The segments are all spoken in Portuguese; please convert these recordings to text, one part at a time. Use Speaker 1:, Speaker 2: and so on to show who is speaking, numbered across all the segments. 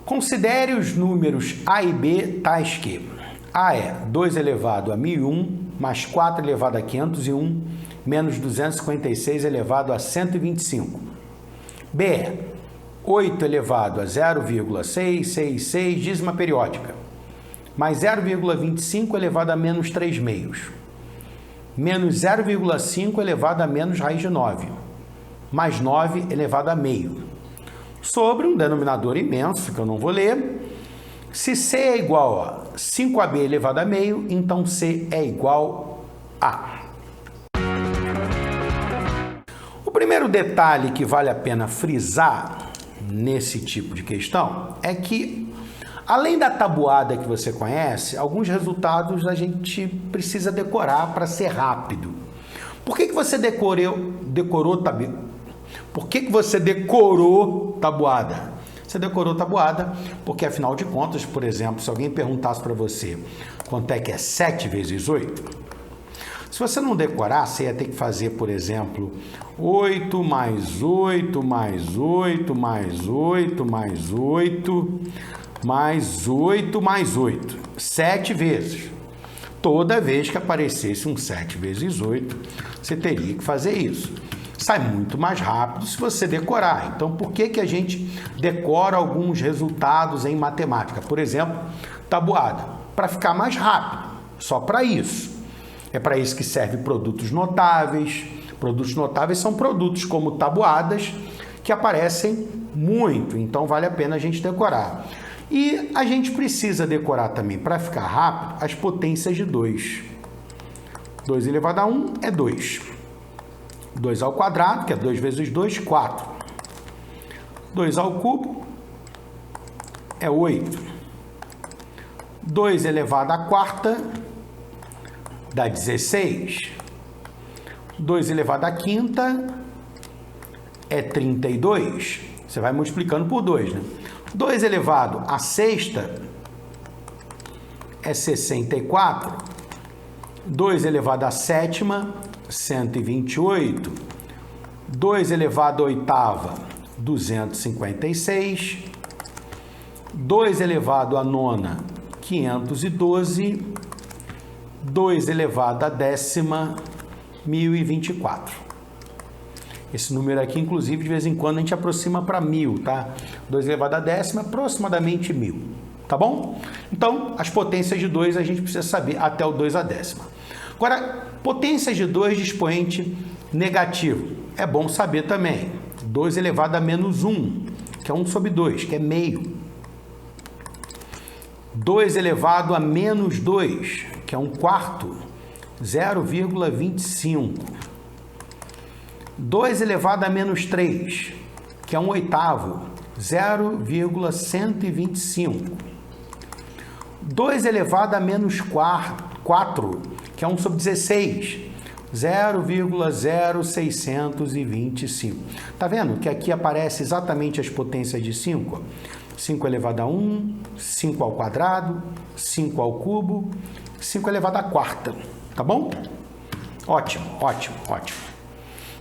Speaker 1: Considere os números A e B tais que A é 2 elevado a 1001 mais 4 elevado a 501 menos 256 elevado a 125. B é 8 elevado a 0,666 dízima periódica mais 0,25 elevado a menos 3 meios menos 0,5 elevado a menos raiz de 9 mais 9 elevado a meio. Sobre um denominador imenso, que eu não vou ler. Se C é igual a 5AB elevado a meio, então C é igual a. O primeiro detalhe que vale a pena frisar nesse tipo de questão é que, além da tabuada que você conhece, alguns resultados a gente precisa decorar para ser rápido. Por que você decorou tabuada? Você decorou tabuada porque, afinal de contas, por exemplo, se alguém perguntasse para você quanto é que é 7 vezes 8, se você não decorar, você ia ter que fazer, por exemplo, 8 mais 8 mais 8 mais 8 mais 8 mais 8 mais 8, 7 vezes. Toda vez que aparecesse um 7 vezes 8, você teria que fazer isso. Sai muito mais rápido se você decorar. Então, por que a gente decora alguns resultados em matemática? Por exemplo, tabuada. Para ficar mais rápido, só para isso. É para isso que serve produtos notáveis. Produtos notáveis são produtos como tabuadas que aparecem muito, então vale a pena a gente decorar. E a gente precisa decorar também, para ficar rápido, as potências de 2. 2 elevado a 1 é 2. 2 ao quadrado, que é 2 vezes 2, 4. 2 ao cubo é 8. 2 elevado à quarta dá 16. 2 elevado à quinta é 32. Você vai multiplicando por 2, né? 2 elevado à sexta é 64. 2 elevado à sétima, 128. 2 elevado à oitava, 256. 2 elevado à nona, 512. 2 elevado à décima, 1024. Esse número aqui, inclusive, de vez em quando a gente aproxima para 1000, tá? 2 elevado à décima, aproximadamente 1000, tá bom? Então, as potências de 2 a gente precisa saber até o 2 à décima. Agora, potências de 2 de expoente negativo. É bom saber também. 2 elevado a menos 1, que é 1 sobre 2, que é meio. 2 elevado a menos 2, que é 1 quarto, 0,25. 2 elevado a menos 3, que é 1 oitavo, 0,125. 2 elevado a menos 4, que é 1 sobre 16, 0,0625. Tá vendo que aqui aparece exatamente as potências de 5? 5 elevado a 1, 5 ao quadrado, 5 ao cubo, 5 elevado à quarta. Tá bom? Ótimo, ótimo, ótimo.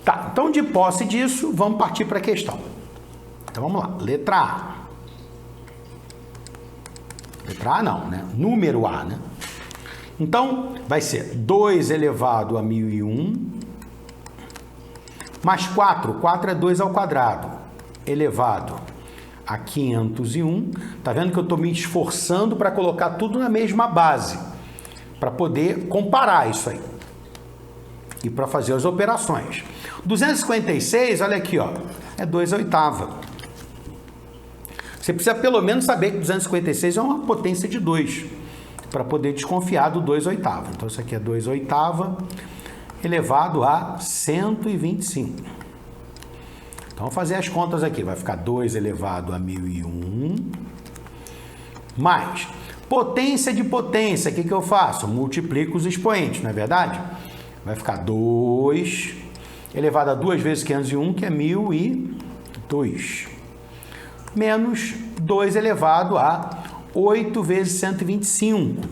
Speaker 1: Tá, então de posse disso, vamos partir para a questão. Então vamos lá, letra A. Letra A não, né? Número A, né? Então, vai ser 2 elevado a 1001 mais 4. 4 é 2 ao quadrado, elevado a 501. Tá vendo que eu estou me esforçando para colocar tudo na mesma base, para poder comparar isso aí e para fazer as operações. 256, olha aqui, ó, é 2 oitava. Você precisa pelo menos saber que 256 é uma potência de 2, para poder desconfiar do 2 oitava. Então, isso aqui é 2 oitava elevado a 125. Então, vamos fazer as contas aqui. Vai ficar 2 elevado a 1001 mais potência de potência. O que eu faço? Multiplico os expoentes, não é verdade? Vai ficar 2 elevado a 2 vezes 501, que é 1002, menos 2 elevado a 8 vezes 125.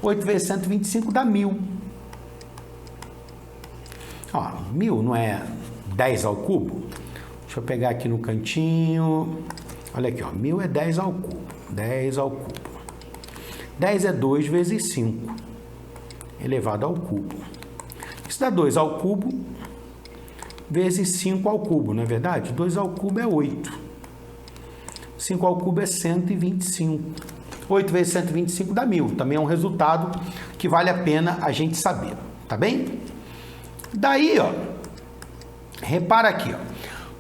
Speaker 1: 8 vezes 125 dá 1000. Ó, 1000 não é 10 ao cubo? Deixa eu pegar aqui no cantinho. Olha aqui, ó, 1000 é 10 ao cubo. 10 ao cubo. 10 é 2 vezes 5 elevado ao cubo. Isso dá 2 ao cubo vezes 5 ao cubo, não é verdade? 2 ao cubo é 8. 5 ao cubo é 125. 8 vezes 125 dá 1000. Também é um resultado que vale a pena a gente saber, tá bem? Daí, ó, repara aqui, ó.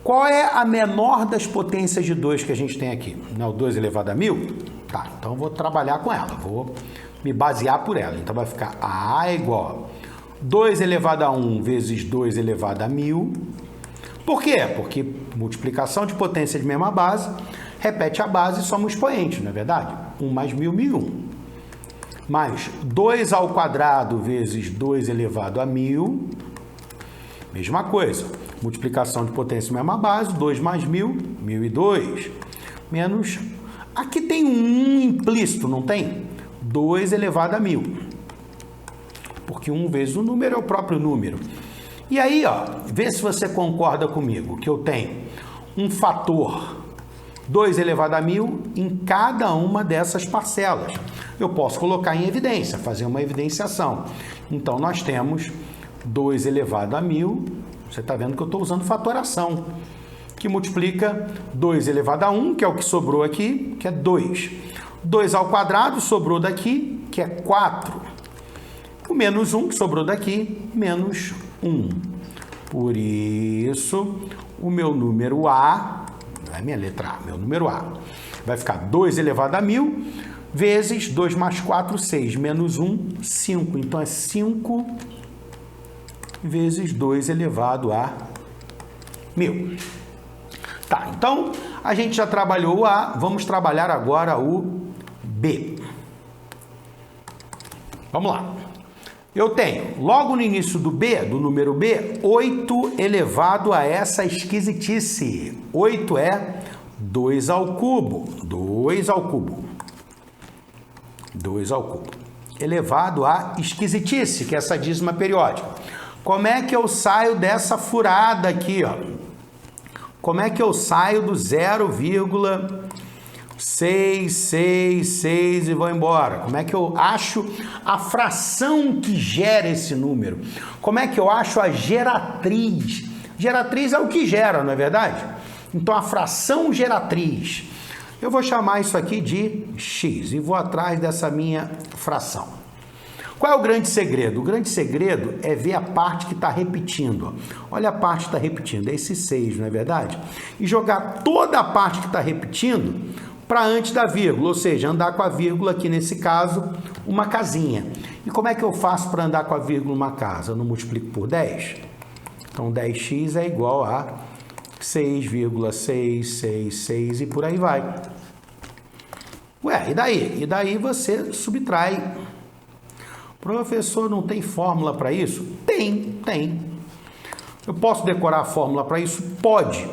Speaker 1: Qual é a menor das potências de 2 que a gente tem aqui? Não é o 2 elevado a 1000? Tá, então eu vou trabalhar com ela, vou me basear por ela. Então vai ficar A é igual a 2 elevado a 1 vezes 2 elevado a 1000. Por quê? Porque multiplicação de potência de mesma base, repete a base e soma o expoente, não é verdade? 1 mais 1000, 1001. Mais 2 ao quadrado vezes 2 elevado a 1000. Mesma coisa. Multiplicação de potência de mesma base, 2 mais 1000, 1002. Menos... Aqui tem um 1 implícito, não tem? 2 elevado a 1000. Porque 1 vezes o número é o próprio número. E aí, ó, vê se você concorda comigo, que eu tenho um fator 2 elevado a 1000 em cada uma dessas parcelas. Eu posso colocar em evidência, fazer uma evidenciação. Então, nós temos 2 elevado a 1000, você está vendo que eu estou usando fatoração, que multiplica 2 elevado a 1, que é o que sobrou aqui, que é 2. 2 ao quadrado sobrou daqui, que é 4. O menos 1 que sobrou daqui, menos 1. Por isso, o meu número A, não é minha letra A, meu número A, vai ficar 2 elevado a 1000 vezes 2 mais 4, 6, menos 1, 5. Então, é 5 vezes 2 elevado a 1000. Tá, então, a gente já trabalhou o A, vamos trabalhar agora o B. Vamos lá. Eu tenho, logo no início do B, do número B, 8 elevado a essa esquisitice. 8 é 2 ao cubo. 2 ao cubo. 2 ao cubo. Elevado a esquisitice, que é essa dízima periódica. Como é que eu saio dessa furada aqui, ó? Como é que eu saio do 0,666 e vou embora? Como é que eu acho a fração que gera esse número? Como é que eu acho a geratriz? Geratriz é o que gera, não é verdade? Então, a fração geratriz. Eu vou chamar isso aqui de x e vou atrás dessa minha fração. Qual é o grande segredo? O grande segredo é ver a parte que está repetindo. Olha a parte que está repetindo, é esse 6, não é verdade? E jogar toda a parte que está repetindo para antes da vírgula, ou seja, andar com a vírgula aqui, nesse caso, uma casinha. E como é que eu faço para andar com a vírgula uma casa? Eu não multiplico por 10? Então, 10x é igual a 6,666 e por aí vai. Ué, e daí? E daí você subtrai. Professor, não tem fórmula para isso? Tem. Eu posso decorar a fórmula para isso? Pode.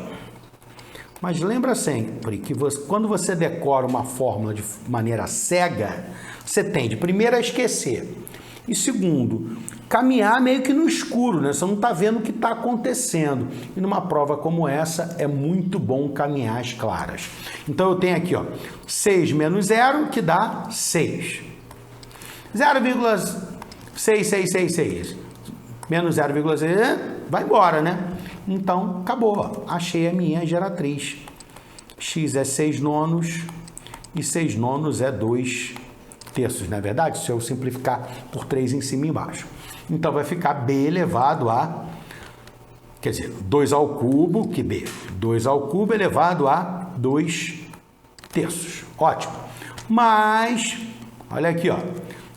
Speaker 1: Mas lembra sempre que quando você decora uma fórmula de maneira cega, você tende, primeiro, a esquecer. E segundo, caminhar meio que no escuro, né? Você não está vendo o que está acontecendo. E numa prova como essa, é muito bom caminhar às claras. Então, eu tenho aqui, ó, 6 menos 0, que dá 6. 0,6666 menos 0,6 vai embora, né? Então, acabou. Ó. Achei a minha geratriz. X é 6 nonos e 6 nonos é 2 terços, não é verdade? Se eu simplificar por 3 em cima e embaixo. Então, vai ficar B elevado a... Quer dizer, 2 ao cubo, que B? 2 ao cubo elevado a 2 terços. Ótimo. Mas, olha aqui, ó.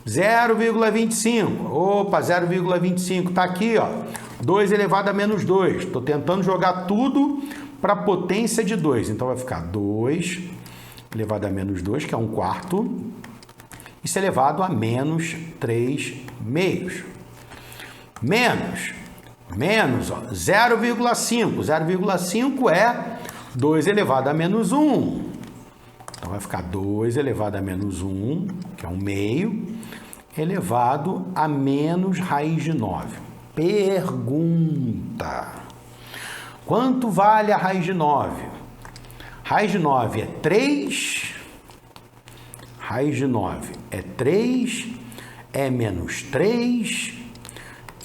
Speaker 1: 0,25. Opa, 0,25 está aqui, ó. 2 elevado a menos 2. Estou tentando jogar tudo para a potência de 2. Então, vai ficar 2 elevado a menos 2, que é 1/4. Isso elevado a menos 3 meios. Menos, ó, 0,5. 0,5 é 2 elevado a menos 1. Então, vai ficar 2 elevado a menos 1, que é 1 meio, elevado a menos raiz de 9. Pergunta: quanto vale a raiz de 9? Raiz de 9 é 3. Raiz de 9 é 3. É menos 3.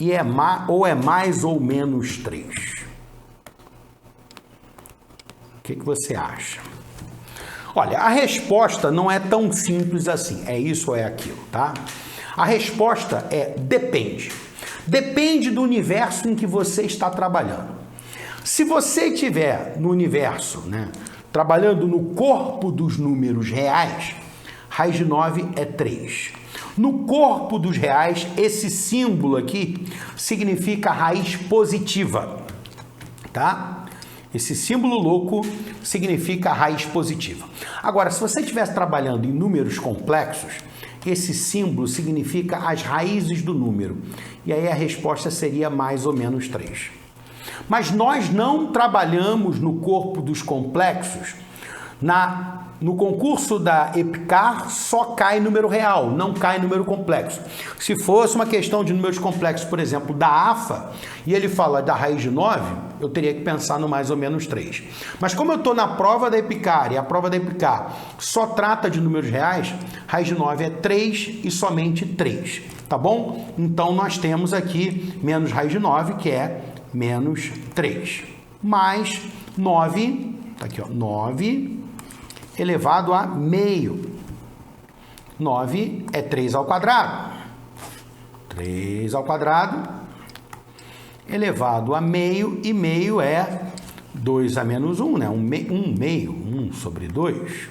Speaker 1: E é mais ou menos 3. O que você acha? Olha, a resposta não é tão simples assim. É isso ou é aquilo, tá? A resposta é depende. Depende do universo em que você está trabalhando. Se você estiver no universo, né, trabalhando no corpo dos números reais, raiz de 9 é 3. No corpo dos reais, esse símbolo aqui significa raiz positiva, tá? Esse símbolo louco significa raiz positiva. Agora, se você estivesse trabalhando em números complexos, esse símbolo significa as raízes do número. E aí a resposta seria mais ou menos 3. Mas nós não trabalhamos no corpo dos complexos. No concurso da EPICAR só cai número real, não cai número complexo. Se fosse uma questão de números complexos, por exemplo, da AFA, e ele fala da raiz de 9, eu teria que pensar no mais ou menos 3. Mas como eu estou na prova da EPICAR, e a prova da EPICAR só trata de números reais, raiz de 9 é 3 e somente 3, tá bom? Então nós temos aqui menos raiz de 9, que é menos 3, mais 9, tá aqui ó, 9 elevado a meio. 9 é 3 ao quadrado. 3 ao quadrado elevado a meio, e meio é 2 a menos 1, né? 1 meio, 1 sobre 2.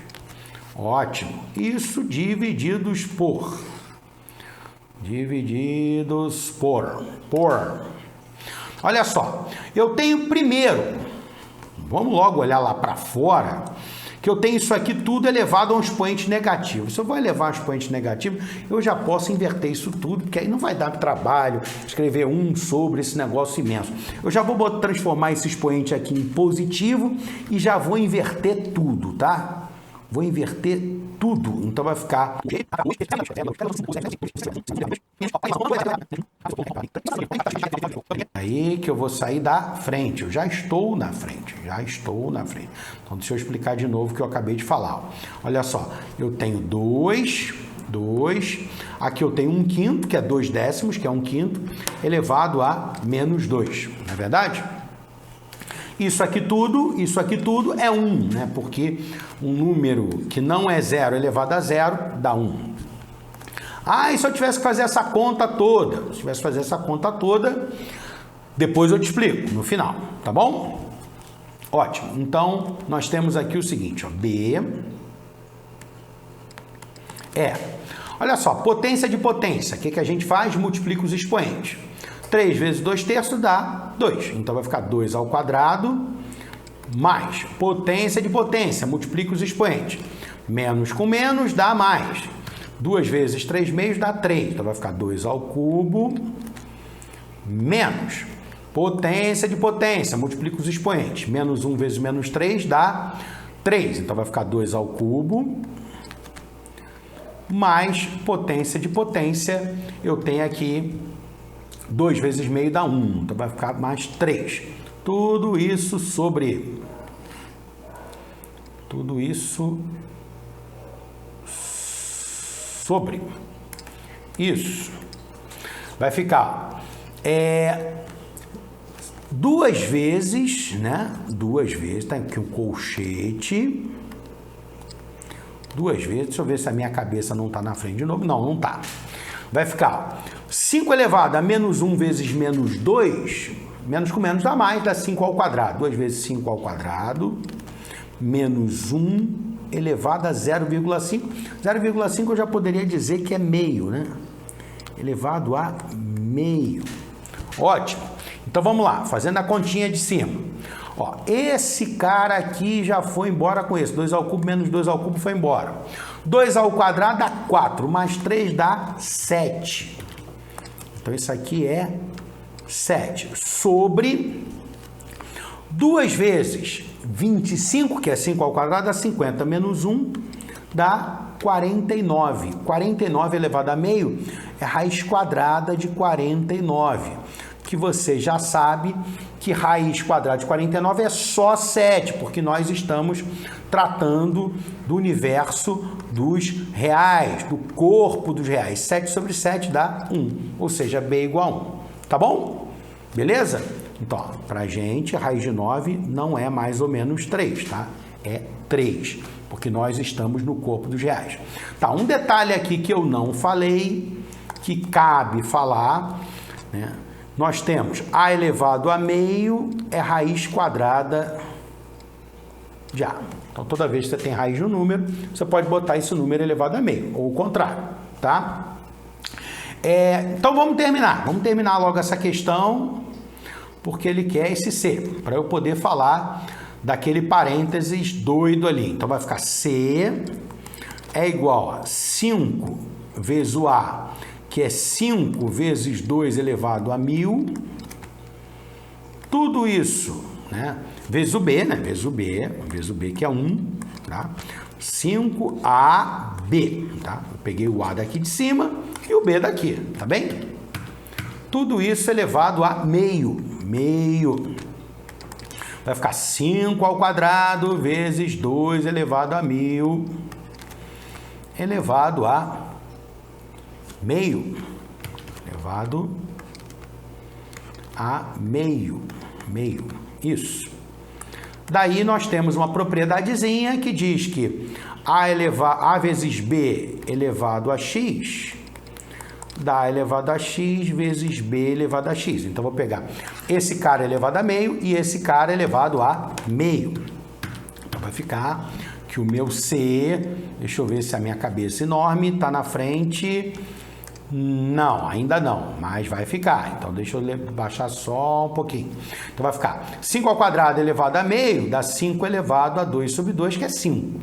Speaker 1: Ótimo. Isso divididos por. Divididos por. Olha só, eu tenho primeiro, vamos logo olhar lá para fora, que eu tenho isso aqui tudo elevado a um expoente negativo. Se eu vou elevar um expoente negativo, eu já posso inverter isso tudo, porque aí não vai dar trabalho escrever 1 sobre esse negócio imenso. Eu já vou transformar esse expoente aqui em positivo e já vou inverter tudo, tá? Vou inverter tudo, então vai ficar... Aí que eu vou sair da frente, eu já estou na frente. Então deixa eu explicar de novo o que eu acabei de falar. Olha só, eu tenho 2, aqui eu tenho 1/5, que é 2 décimos, que é 1/5, elevado a menos 2, não é verdade? Isso aqui tudo é 1, né? Porque um número que não é 0 elevado a 0 dá 1. Ah, e se eu tivesse que fazer essa conta toda? Se eu tivesse que fazer essa conta toda, depois eu te explico, no final, tá bom? Ótimo. Então, nós temos aqui o seguinte, ó, B é... Olha só, potência de potência. O que a gente faz? Multiplica os expoentes. 3 vezes 2/3 dá 2. Então, vai ficar 2 ao quadrado mais potência de potência. Multiplica os expoentes. Menos com menos dá mais. 2 vezes 3/2 dá 3. Então, vai ficar 2 ao cubo menos potência de potência. Multiplica os expoentes. Menos 1 vezes menos 3 dá 3. Então, vai ficar 2 ao cubo mais potência de potência. Eu tenho aqui 2 vezes meio dá 1, então vai ficar mais 3. Tudo isso sobre isso. Vai ficar 2 vezes, né? 2 vezes, tá aqui um colchete. 2 vezes, deixa eu ver se a minha cabeça não está na frente de novo. Não está. Vai ficar 5 elevado a menos 1 vezes menos 2, menos com menos dá mais, dá 5 ao quadrado. 2 vezes 5 ao quadrado, menos 1 elevado a 0,5. 0,5 eu já poderia dizer que é meio, né? Elevado a meio. Ótimo. Então vamos lá, fazendo a continha de cima. Ó, esse cara aqui já foi embora com esse. 2 ao cubo menos 2 ao cubo foi embora. 2 ao quadrado dá 4, mais 3 dá 7. Então, isso aqui é 7. Sobre 2 vezes 25, que é 5 ao quadrado, dá 50. Menos 1 dá 49. 49 elevado a meio é raiz quadrada de 49. Que você já sabe que raiz quadrada de 49 é só 7, porque nós estamos tratando do universo dos reais, do corpo dos reais. 7 sobre 7 dá 1, ou seja, B igual a 1. Tá bom? Beleza? Então, pra gente, a raiz de 9 não é mais ou menos 3, tá? É 3, porque nós estamos no corpo dos reais. Tá, um detalhe aqui que eu não falei, que cabe falar, né? Nós temos A elevado a meio é raiz quadrada de A. Então, toda vez que você tem raiz de um número, você pode botar esse número elevado a meio, ou o contrário, tá? Então, vamos terminar logo essa questão, porque ele quer esse C, para eu poder falar daquele parênteses doido ali. Então, vai ficar C é igual a 5 vezes o A, que é 5 vezes 2 elevado a 1000. Tudo isso, né? Vezes o B, né? Vezes o B que é 1, tá? 5AB, tá? Eu peguei o A daqui de cima e o B daqui, tá bem? Tudo isso elevado a meio. Vai ficar 5 ao quadrado vezes 2 elevado a 1000 elevado a meio. Elevado a meio. Isso. Daí nós temos uma propriedadezinha que diz que A vezes B elevado a X dá A elevado a X vezes B elevado a X. Então, vou pegar esse cara elevado a meio e esse cara elevado a meio. Então, vai ficar que o meu C, deixa eu ver se a minha cabeça enorme está na frente. Não, ainda não, mas vai ficar. Então, deixa eu baixar só um pouquinho. Então, vai ficar 5 ao quadrado elevado a meio, dá 5 elevado a 2 sobre 2, que é 5.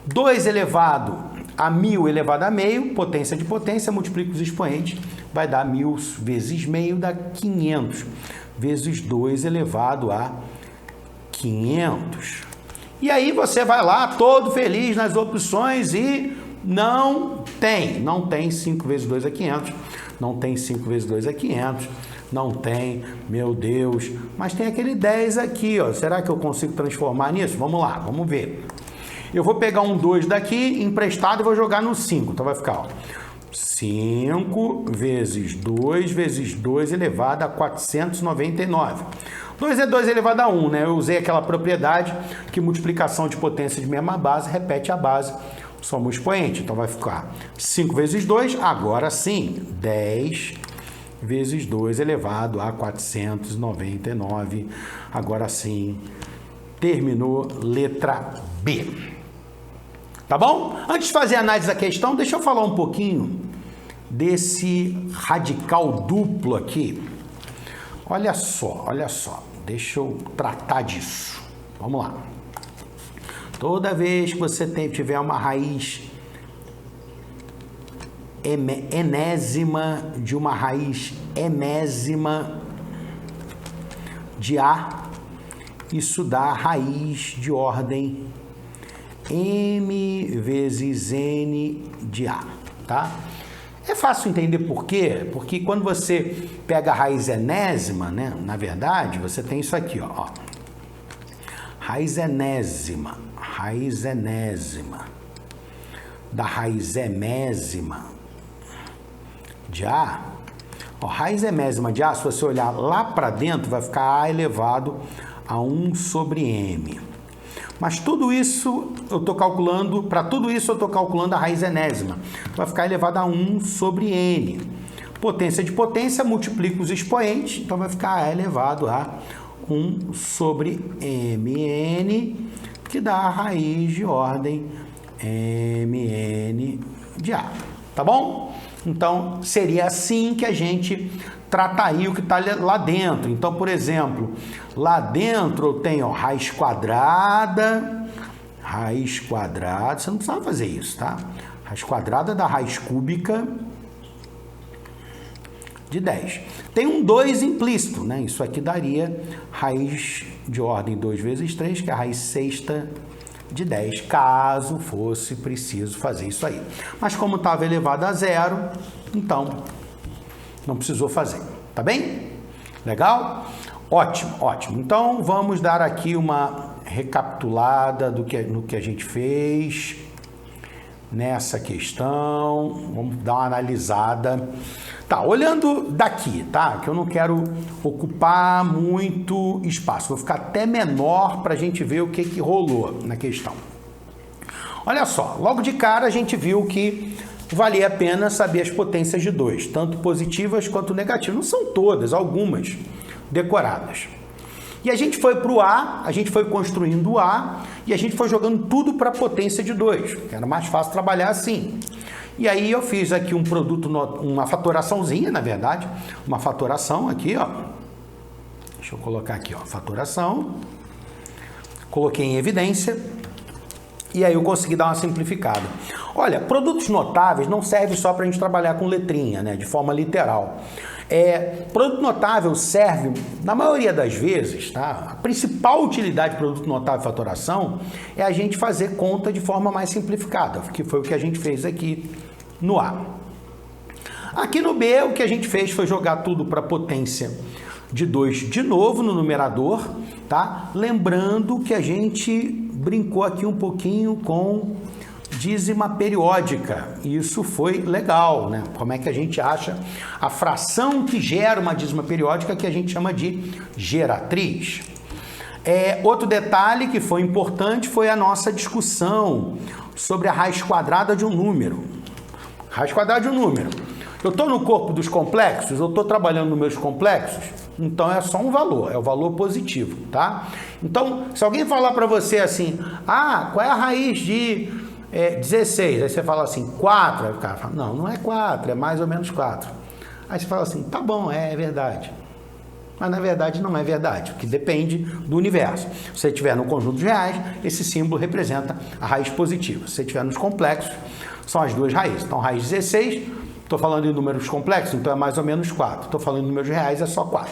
Speaker 1: 2 elevado a 1000 elevado a meio, potência de potência, multiplica os expoentes, vai dar 1000 vezes meio, dá 500, vezes 2 elevado a 500. E aí, você vai lá, todo feliz nas opções e... Não tem 5 vezes 2 é 500, não tem 5 vezes 2 é 500, não tem, meu Deus, mas tem aquele 10 aqui, ó. Será que eu consigo transformar nisso? Vamos lá, vamos ver. Eu vou pegar um 2 daqui, emprestado, e vou jogar no 5, então vai ficar, ó, 5 vezes 2 elevado a 499. 2 é 2 elevado a 1, né? Eu usei aquela propriedade que multiplicação de potência de mesma base repete a base, soma o expoente. Então, vai ficar 5 vezes 2, agora sim, 10 vezes 2 elevado a 499. Agora sim, terminou letra B. Tá bom? Antes de fazer a análise da questão, deixa eu falar um pouquinho desse radical duplo aqui. Olha só, deixa eu tratar disso. Vamos lá. Toda vez que você tiver uma raiz enésima de uma raiz enésima de A, isso dá raiz de ordem M vezes N de A, tá? É fácil entender por quê? Porque quando você pega a raiz enésima, né, na verdade, você tem isso aqui, ó. Raiz enésima da raiz emésima de A. Ó, raiz emésima de A, se você olhar lá para dentro, vai ficar A elevado a 1 sobre M. Mas tudo isso eu estou calculando, para tudo isso eu estou calculando a raiz enésima. Vai ficar elevado a 1 sobre N. Potência de potência, multiplica os expoentes, então vai ficar A elevado a 1 sobre Mn, que dá a raiz de ordem Mn de A. Tá bom? Então, seria assim que a gente trataria o que está lá dentro. Então, por exemplo, lá dentro eu tenho raiz quadrada, você não precisa fazer isso, tá? Raiz quadrada da raiz cúbica de 10. Tem um 2 implícito, né? Isso aqui daria raiz de ordem 2 vezes 3, que é a raiz sexta de 10, caso fosse preciso fazer isso aí. Mas como estava elevado a 0, então não precisou fazer. Tá bem? Legal? Ótimo, ótimo. Então, vamos dar aqui uma recapitulada no que a gente fez nessa questão. Vamos dar uma analisada. Tá, olhando daqui, tá? Que eu não quero ocupar muito espaço. Vou ficar até menor para a gente ver o que rolou na questão. Olha só, logo de cara a gente viu que valia a pena saber as potências de 2, tanto positivas quanto negativas. Não são todas, algumas decoradas. E a gente foi para o A, a gente foi construindo o A e a gente foi jogando tudo para a potência de 2, que era mais fácil trabalhar assim. E aí eu fiz aqui um produto, uma fatoraçãozinha, na verdade, uma fatoração aqui, ó. Deixa eu colocar aqui, ó, fatoração. Coloquei em evidência. E aí eu consegui dar uma simplificada. Olha, produtos notáveis não serve só para a gente trabalhar com letrinha, né, de forma literal. Produto notável serve, na maioria das vezes, tá? A principal utilidade de produto notável e fatoração é a gente fazer conta de forma mais simplificada, que foi o que a gente fez aqui no A. Aqui no B, o que a gente fez foi jogar tudo para potência de 2 de novo no numerador, tá? Lembrando que a gente brincou aqui um pouquinho com dízima periódica. Isso foi legal, né? Como é que a gente acha a fração que gera uma dízima periódica, que a gente chama de geratriz. Outro detalhe que foi importante foi a nossa discussão sobre a raiz quadrada de um número. Raiz quadrada de um número. Eu estou no corpo dos complexos, eu estou trabalhando nos meus complexos, então é só um valor, é o valor positivo, tá? Então, se alguém falar para você assim, qual é a raiz de 16? Aí você fala assim, 4. Aí o cara fala, não é 4, é mais ou menos 4. Aí você fala assim, tá bom, é verdade. Mas na verdade não é verdade, porque depende do universo. Se você estiver no conjunto de reais, esse símbolo representa a raiz positiva. Se você estiver nos complexos, são as duas raízes. Então, raiz 16, estou falando em números complexos, então é mais ou menos 4. Estou falando em números reais, é só 4.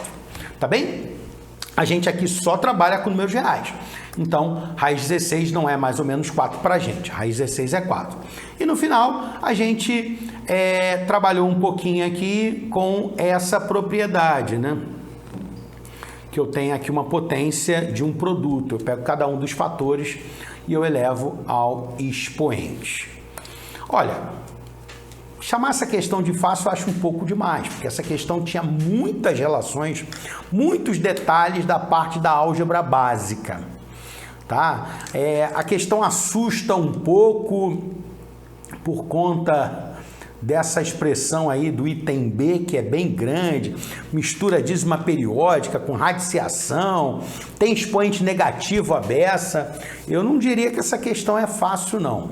Speaker 1: Tá bem? A gente aqui só trabalha com números reais. Então, raiz 16 não é mais ou menos 4 para a gente. Raiz 16 é 4. E no final, a gente trabalhou um pouquinho aqui com essa propriedade, né? Que eu tenho aqui uma potência de um produto. Eu pego cada um dos fatores e eu elevo ao expoente. Olha, chamar essa questão de fácil eu acho um pouco demais, porque essa questão tinha muitas relações, muitos detalhes da parte da álgebra básica, tá? A questão assusta um pouco por conta dessa expressão aí do item B, que é bem grande, mistura dízima periódica com radiciação, tem expoente negativo à beça. Eu não diria que essa questão é fácil, não.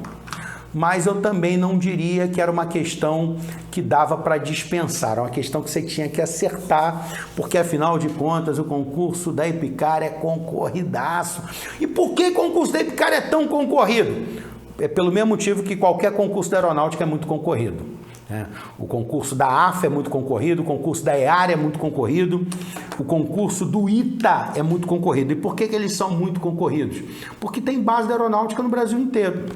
Speaker 1: Mas eu também não diria que era uma questão que dava para dispensar, era uma questão que você tinha que acertar, porque afinal de contas o concurso da Epicár é concorridaço. E por que o concurso da Epicár é tão concorrido? É pelo mesmo motivo que qualquer concurso da aeronáutica é muito concorrido. O concurso da AFA é muito concorrido, o concurso da EAR é muito concorrido, o concurso do ITA é muito concorrido. E por que eles são muito concorridos? Porque tem base da aeronáutica no Brasil inteiro.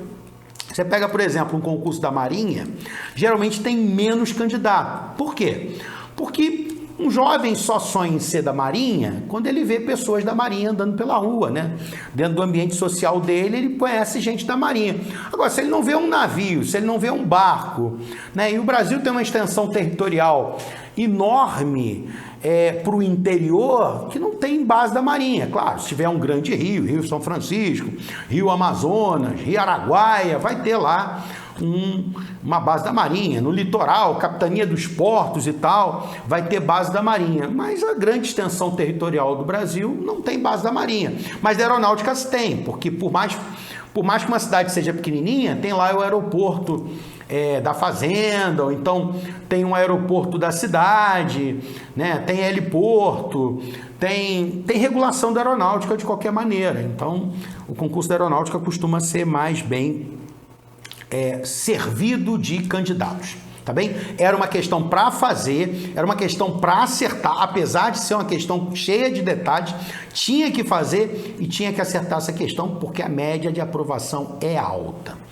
Speaker 1: Você pega, por exemplo, um concurso da Marinha, geralmente tem menos candidato. Por quê? Porque um jovem só sonha em ser da Marinha quando ele vê pessoas da Marinha andando pela rua, né? Dentro do ambiente social dele, ele conhece gente da Marinha. Agora, se ele não vê um navio, se ele não vê um barco, né? E o Brasil tem uma extensão territorial enorme para o interior que não tem base da Marinha. Claro, se tiver um grande rio, Rio São Francisco, Rio Amazonas, Rio Araguaia, vai ter lá uma base da Marinha. No litoral, Capitania dos Portos e tal, vai ter base da Marinha. Mas a grande extensão territorial do Brasil não tem base da Marinha. Mas da aeronáutica tem, porque por mais que uma cidade seja pequenininha, tem lá o aeroporto da fazenda, ou então tem um aeroporto da cidade, né? Tem heliporto, tem regulação da aeronáutica de qualquer maneira. Então, o concurso da aeronáutica costuma ser mais bem servido de candidatos, tá bem? Era uma questão para fazer, era uma questão para acertar, apesar de ser uma questão cheia de detalhes, tinha que fazer e tinha que acertar essa questão, porque a média de aprovação é alta.